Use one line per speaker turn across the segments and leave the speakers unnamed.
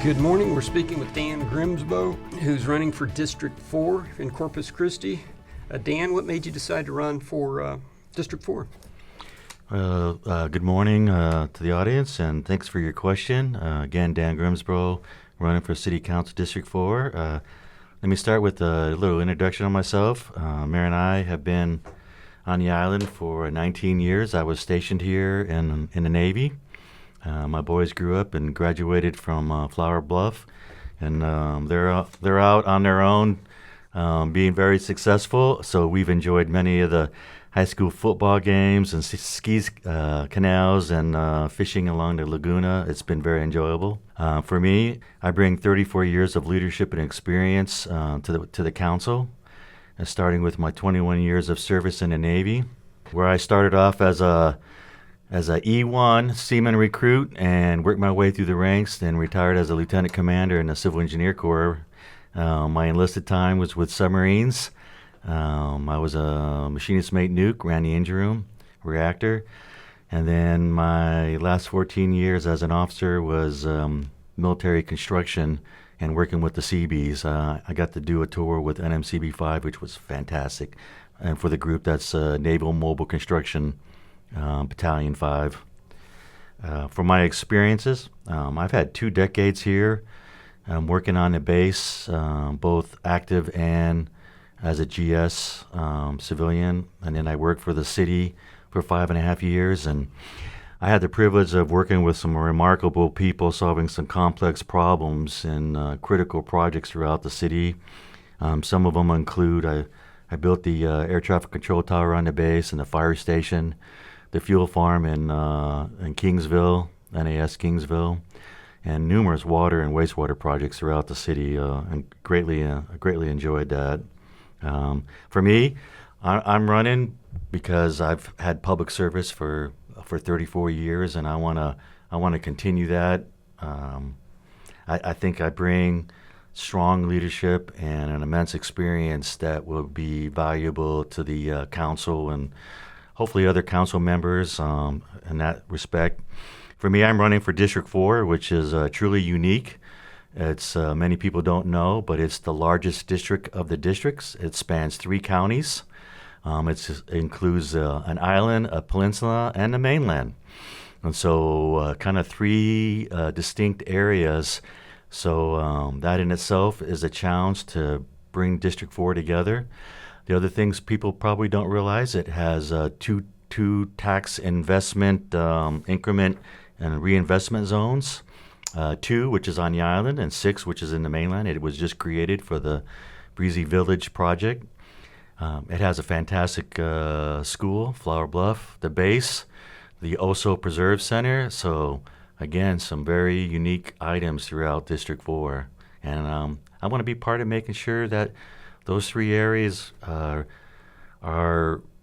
Good morning. We're speaking with Dan Grimsbo, who's running for District 4 in Corpus Christi. Dan, what made you decide to run for District 4?
Good morning to the audience, and thanks for your question. Again, Dan Grimsbo, running for City Council District 4. Let me start with a little introduction on myself. Mayor and I have been on the island for 19 years. I was stationed here in the Navy. My boys grew up and graduated from Flower Bluff, and they're out on their own, being very successful. So we've enjoyed many of the high school football games and skis, canals, and fishing along the Laguna. It's been very enjoyable. For me, I bring 34 years of leadership and experience to the council, starting with my 21 years of service in the Navy, where I started off as a E1 seaman recruit and worked my way through the ranks, then retired as a lieutenant commander in the Civil Engineer Corps. My enlisted time was with submarines. I was a machinist mate nuke, ran the engine room, reactor. And then my last 14 years as an officer was military construction and working with the Seabees. I got to do a tour with NMCB-5, which was fantastic. And for the group, that's Naval Mobile Construction Battalion 5. For my experiences, I've had 2 decades here working on the base, both active and as a GS civilian, and then I worked for the city for 5.5 years, and I had the privilege of working with some remarkable people solving some complex problems and critical projects throughout the city. Some of them include I built the air traffic control tower on the base and the fire station, the fuel farm in Kingsville, NAS Kingsville, and numerous water and wastewater projects throughout the city, and greatly enjoyed that. For me, I'm running because I've had public service for 34 years, and I want to continue that. I think I bring strong leadership and an immense experience that will be valuable to the council and hopefully other council members in that respect. For me, I'm running for District 4, which is truly unique. It's many people don't know, but it's the largest district of the districts. It spans 3 counties. It includes an island, a peninsula, and the mainland. And so kind of 3 distinct areas. So that in itself is a challenge to bring District 4 together. The other things people probably don't realize, it has two tax investment increment and reinvestment zones, 2, which is on the island, and 6, which is in the mainland. It was just created for the Breezy Village project. It has a fantastic school, Flower Bluff, the base, the Oso Preserve Center. So again, some very unique items throughout District 4. And I want to be part of making sure that those 3 areas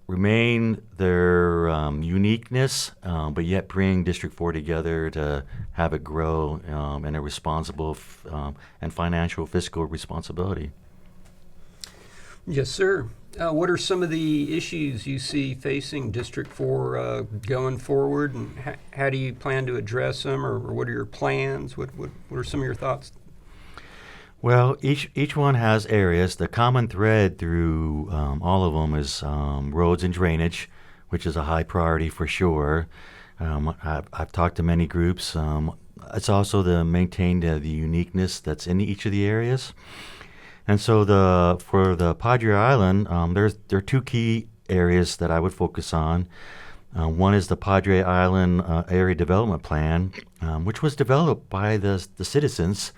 remain their uniqueness, but yet bring District 4 together to have it grow in a responsible and financial fiscal responsibility.
Yes, sir. What are some of the issues you see facing District 4 going forward, and how do you plan to address them, or what are your plans? What are some of your thoughts?
Well, each one has areas. The common thread through all of them is roads and drainage, which is a high priority for sure. I've talked to many groups. It's also to maintain the uniqueness that's in each of the areas. And so for the Padre Island, there are 2 key areas that I would focus on. One is the Padre Island Area Development Plan, which was developed by the citizens,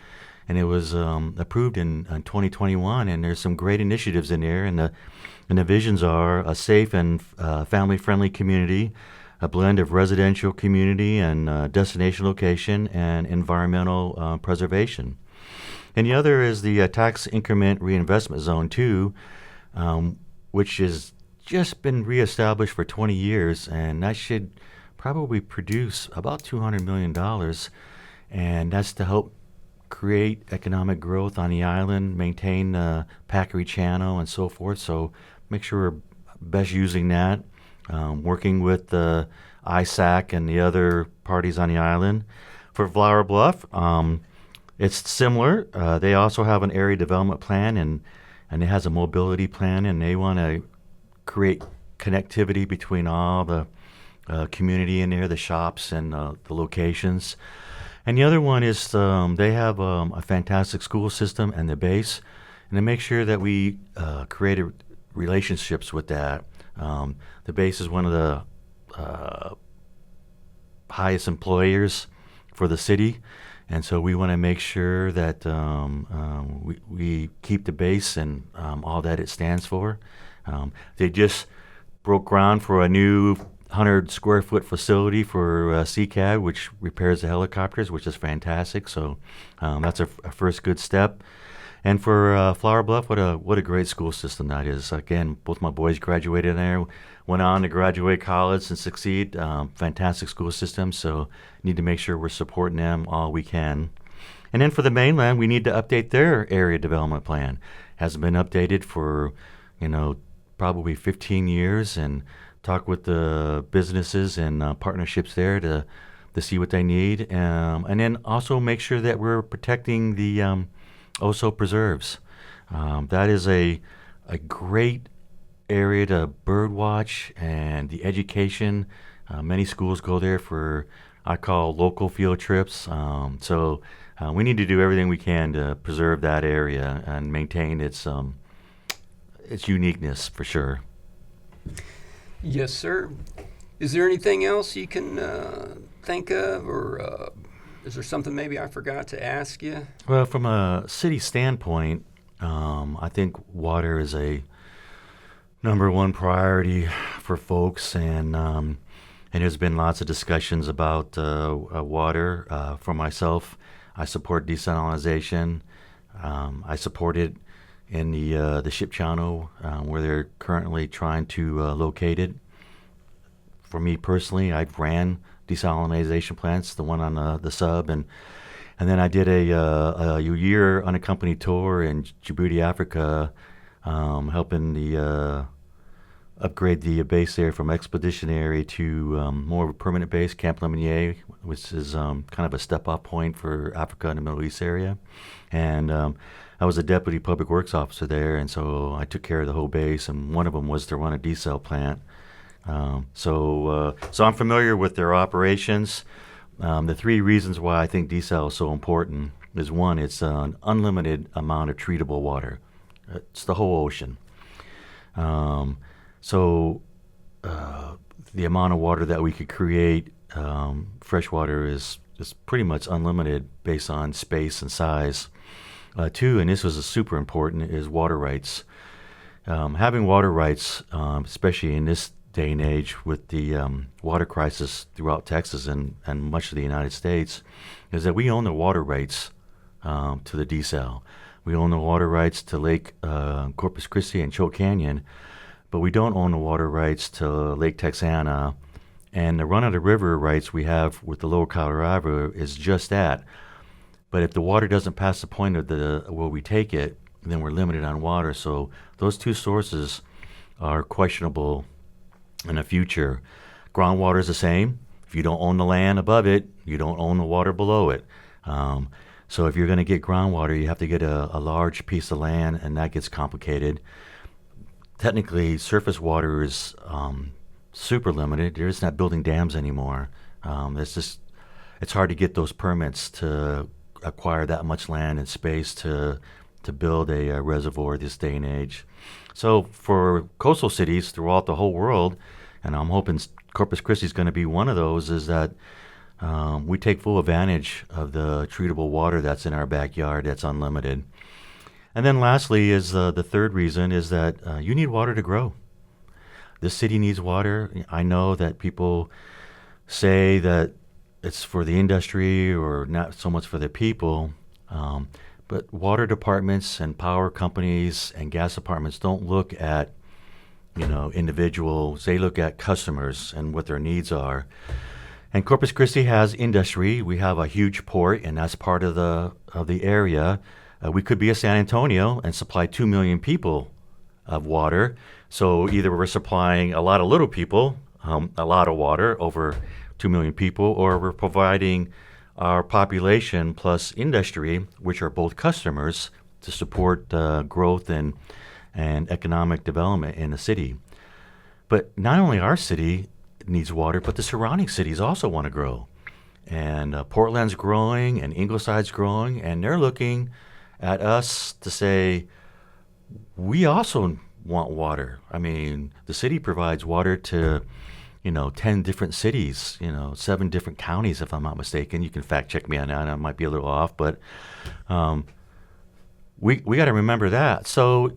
and it was approved in 2021. And there's some great initiatives in there, and the visions are a safe and family-friendly community, a blend of residential community and destination location, and environmental preservation. And the other is the tax increment reinvestment zone 2, which has just been reestablished for 20 years, and that should probably produce about $200 million. And that's to help create economic growth on the island, maintain the Packery Channel and so forth. So make sure we're best using that, working with the ISAC and the other parties on the island. For Flower Bluff, It's similar. They also have an area development plan, and it has a mobility plan, and they want to create connectivity between all the community in there, the shops and the locations. And the other one is they have a fantastic school system and the base, and to make sure that we create relationships with that. The base is one of the highest employers for the city, and so we want to make sure that we keep the base and all that it stands for. They just broke ground for a new 100 square foot facility for CCAD, which repairs the helicopters, which is fantastic. So that's a first good step. And for Flower Bluff, what a great school system that is. Again, both my boys graduated there, went on to graduate college and succeed. Fantastic school system, so need to make sure we're supporting them all we can. And then for the mainland, we need to update their area development plan. Hasn't been updated for, probably 15 years, and talk with the businesses and partnerships there to see what they need. And then also make sure that we're protecting the Oso preserves. That is a great area to bird watch, and the education. Many schools go there for, I call, local field trips. So we need to do everything we can to preserve that area and maintain its uniqueness for sure.
Yes, sir. Is there anything else you can think of, or is there something maybe I forgot to ask you?
Well, from a city standpoint, I think water is a number one priority for folks, and there's been lots of discussions about water. For myself, I support desalination. I support it in the ship channel where they're currently trying to locate it. For me personally, I've ran desalination plants, the one on the sub, and then I did a year unaccompanied tour in Djibouti, Africa, helping the upgrade the base there from expeditionary to more of a permanent base, Camp Lemonnier, which is kind of a step-off point for Africa and the Middle East area. And I was a deputy public works officer there, and so I took care of the whole base, and one of them was to run a desal plant. So I'm familiar with their operations. The three reasons why I think desal is so important is, one, it's an unlimited amount of treatable water. It's the whole ocean. So the amount of water that we could create, fresh water, is pretty much unlimited based on space and size. Two, and this was super important, is water rights. Having water rights, especially in this day and age with the water crisis throughout Texas and much of the United States, is that we own the water rights to the desal. We own the water rights to Lake Corpus Christi and Choke Canyon, but we don't own the water rights to Lake Texana. And the run-of-the-river rights we have with the Lower Colorado is just that. But if the water doesn't pass the point of where we take it, then we're limited on water. So those two sources are questionable in the future. Groundwater is the same. If you don't own the land above it, you don't own the water below it. So if you're going to get groundwater, you have to get a large piece of land, and that gets complicated. Technically, surface water is super limited. They're just not building dams anymore. It's hard to get those permits to acquire that much land and space to build a reservoir this day and age. So for coastal cities throughout the whole world, and I'm hoping Corpus Christi is going to be one of those, is that we take full advantage of the treatable water that's in our backyard that's unlimited. And then lastly is the third reason is that you need water to grow. This city needs water. I know that people say that it's for the industry or not so much for the people, but water departments and power companies and gas departments don't look at individuals. They look at customers and what their needs are. And Corpus Christi has industry. We have a huge port, and that's part of the area. We could be a San Antonio and supply 2 million people of water. So either we're supplying a lot of little people a lot of water, over 2 million people, or we're providing our population plus industry, which are both customers, to support growth and economic development in the city. But not only our city needs water, but the surrounding cities also want to grow. And Portland's growing, and Ingleside's growing, and they're looking at us to say, we also want water. I mean, the city provides water to 10 different cities, 7 different counties, if I'm not mistaken. You can fact check me on that. I might be a little off, but we got to remember that. So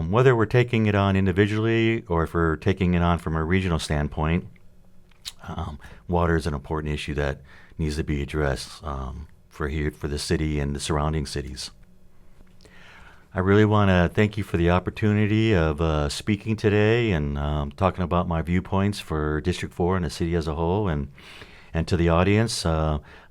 whether we're taking it on individually or if we're taking it on from a regional standpoint, water is an important issue that needs to be addressed for the city and the surrounding cities. I really want to thank you for the opportunity of speaking today and talking about my viewpoints for District 4 and the city as a whole. And to the audience,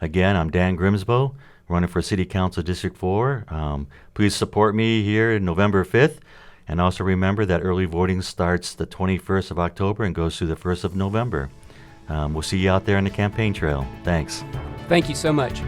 again, I'm Dan Grimsbo, running for City Council District 4. Please support me here November 5th. And also remember that early voting starts the 21st of October and goes through the 1st of November. We'll see you out there on the campaign trail. Thanks.
Thank you so much.